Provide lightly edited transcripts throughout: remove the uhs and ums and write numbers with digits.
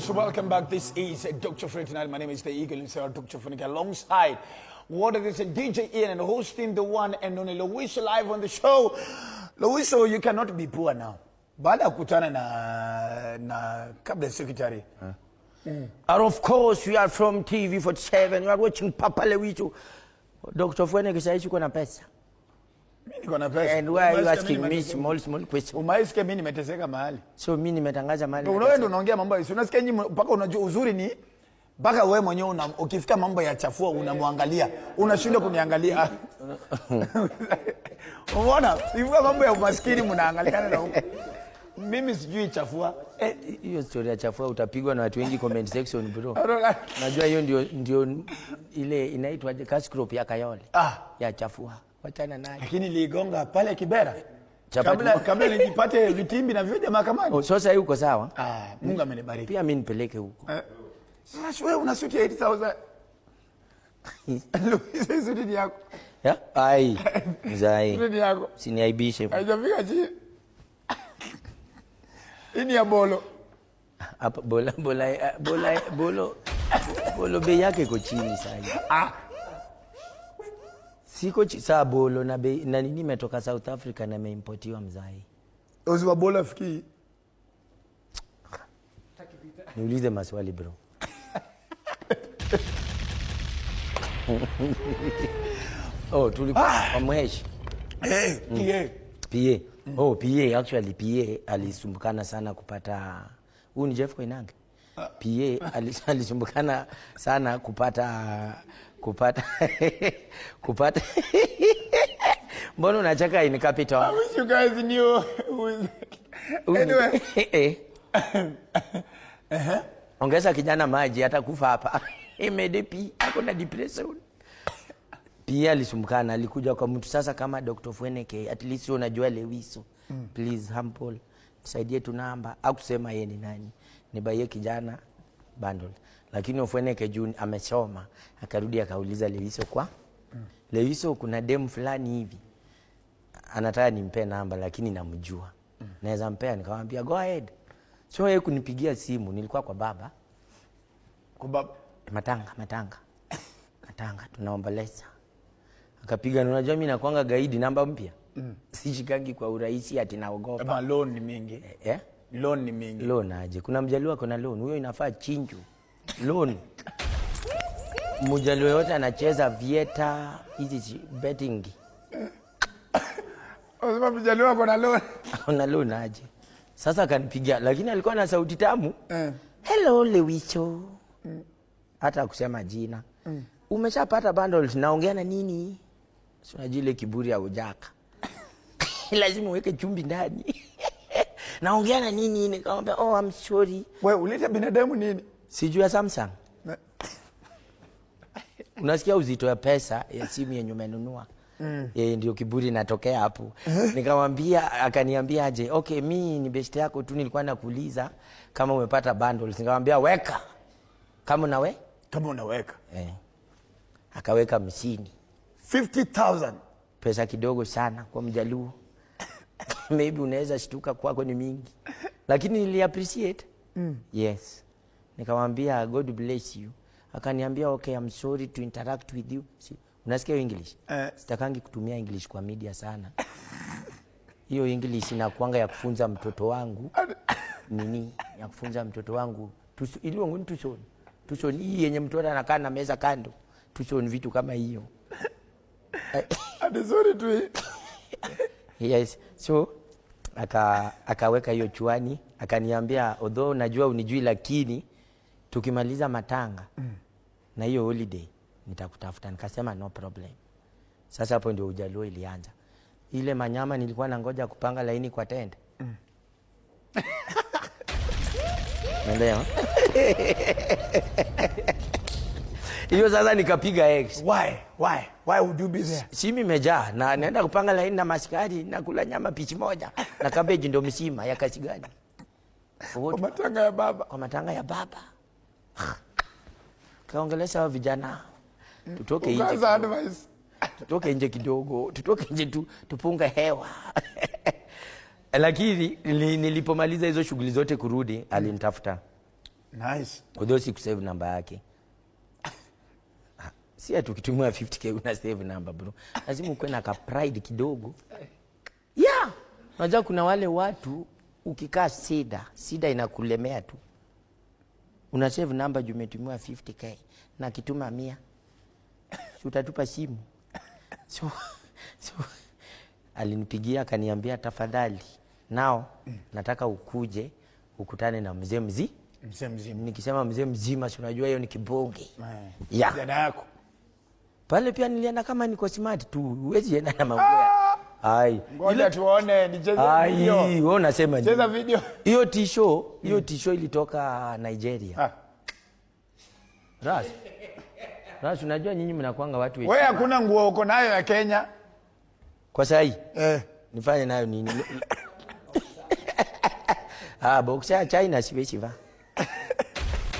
So welcome back. This is Dr. Ferdinand. My name is the Eagle himself, Dr. Funika, alongside what is DJ Ian and hosting the one and only Lowiso live on the show. Lowiso, you cannot be poor now. Baada kutana na cabinet secretary. And of course, we are from TV47. We are watching Papa Lowiso. Dr. Funika says you na pesa. And why are you asking me small question? Umaisikia mimi nimeteseka mahali. So mimi nimetangaza mahali. Unaenda unaongea mambo hizo. Unasikia nyinyi mpaka unajua uzuri ni mpaka wewe mwenyewe ukifika mambo ya chafua unamwangalia. Unashindwa kuniangalia. Unaona? Ifika mambo ya umaskini mnaangaliana na huko. Mimi sijui chafua. Hiyo story ya chafua utapigwa na watu wengi comment section bro. Najua hiyo ndio ile inaitwa cash crop ya Kayole. Ya chafua. Wachana naye. Lakini ligonga pale Kibera. Kabla nijipate vitimbi na vyoja mahakamani. Sasa hiyo uko sawa? Mungu amenibariki. Pia mimi nipeleke huko. Sasa wewe una suti 80,000. Hizo suti yako. Ya? Ai. Mzai. Suti yako. Siniaibishe. Haijafika chini. Ini ya bolo. Hapa bolo bei yake iko chini sana. Siko saa bolo na bei na nini imetoka South Africa na imeimportiwa mzai. Ozi wa bolo afiki. Niulize maswali bro. Tulikuwa Mheshi. PA. PA actually PA alisumbukana sana kupata. Huyu ni Jeff Koinange. PA alisumbukana sana kupata Mbona unacheka in capital? I wish you guys knew who is anyway. Ongeza kijana maji atakufa hapa. MDP ako na depression. Pia alisumbukana, alikuja kwa mtu sasa kama Dr. Fweneke, at least unajua Lowiso. Please humble, nisaidie tu namba. Hakusema yeye ni nani. Nibaie kijana bundle. Lakini Fweneke June amesoma, akarudi akauliza Lowiso kwa Lowiso kuna demu fulani hivi. Anataka nimpe namba lakini namjua. Naweza mpea, nikamwambia go ahead. So yeye kunipigia simu, nilikuwa kwa baba. Kwa baba Matanga tunaomboleza. Akapiga, unajua mimi nakuanga gaidi namba mpya. Sishikangi kwa urahisi ati naogopa. Kama loan ni mingi. Loan ni mingi. Loan aje? Kuna mjaluo kuna loan. Huyo inafaa chinju. Loan. Mjaluo yote anacheza vieta hizi betting. Unasema mjaluo kuna loan. Kuna loan aje? Sasa akanipigia lakini alikuwa na sauti tamu. Hello Lowiso. Hata kusema jina. Umeshapata bundles, naongea na nini? Si unajua ile kiburi ya ujaka. Lazima uweke chumvi ndani. Naongea na nini? Nikamwambia I'm sorry. Wewe uleta binadamu nini? Sijui Samsung. Unasikia uzito ya pesa ya simu yenye umenunua. Yeye ndio kiburi natokea hapo. Nikamwambia, akaniambia aje, okay mimi ni best yako tu, nilikuwa nakuuliza kama umepata bundles. Nikamwambia weka. Kama unaweka. Akaweka 50,000. Pesa kidogo sana kwa mjaluo. Maybe unaweza shtuka kwako ni mingi. Lakini nili appreciate. Yes. Nikamwambia God bless you. Akaniambia okay, I'm sorry to interact with you. Unasikia English? Sitakangi kutumia English kwa media sana. Hiyo English inakuanga ya kufunza mtoto wangu. Nini? Ya kufunza mtoto wangu. Ili wangu ni tusoni hii yenye mtoto anakaa na meza kando. Tusoni vitu kama hiyo. Sorry tu. Yes. So akaweka hiyo chuani, akaniambia although najua unijui lakini tukimaliza matanga na hiyo holiday nitakutafuta. Nikasema no problem. Sasa hapo ndio ujaluo ilianza. Ile manyama nilikuwa nangoja kupanga laini kwa tent. Ndio. Hiyo sasa nikapiga X. Why would you be there? Si mimi mejaa na naenda kupanga laini na maskari na kula nyama pichi moja na cabbage ndio msima ya kasi gani? Kwa matanga ya baba. Kwa matanga ya baba. Kaongelesha vijana. Tutoke nje. Tutoke nje kidogo. Tutoke nje tupunga hewa. Lakini nilipomaliza hizo shughuli zote kurudi alinitafuta. Nice. Although sikusave namba yake. Si ati ukitumia 50k una save number bro. Lazima uwe na ka pride kidogo. Yeah. Unajua kuna wale watu ukikaa sida inakulemea tu. Una save number juu umetumiwa 50k na kituma 100. Si utatupa simu. So alinipigia akaniambia tafadhali nao nataka ukuje ukutane na mzee mzima. Nikisema mzee mzima si unajua hiyo ni kibonge. Yeah. Jana yako. Pale pia nilienda kama niko smart tu. Huwezi enda na mambo ya. Ai. Ngoja tuone nicheze video. Ai, wewe unasema nini? Cheza video. Hiyo t-shirt ilitoka Nigeria. Ras unajua nyinyi mnakuanga watu wewe hakuna nguo uko nayo ya Kenya. Kwa sahi? Nifanye nayo nini? Boxer ya China siwezi vaa.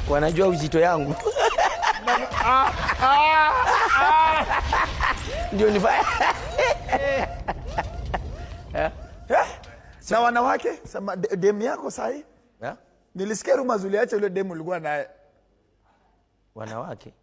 Wanajua uzito yangu. Ndio nifanye. Na wanawake, sema demu yako sahi? Nilisikia rumors uliacha yule demu ulikuwa naye. Wanawake?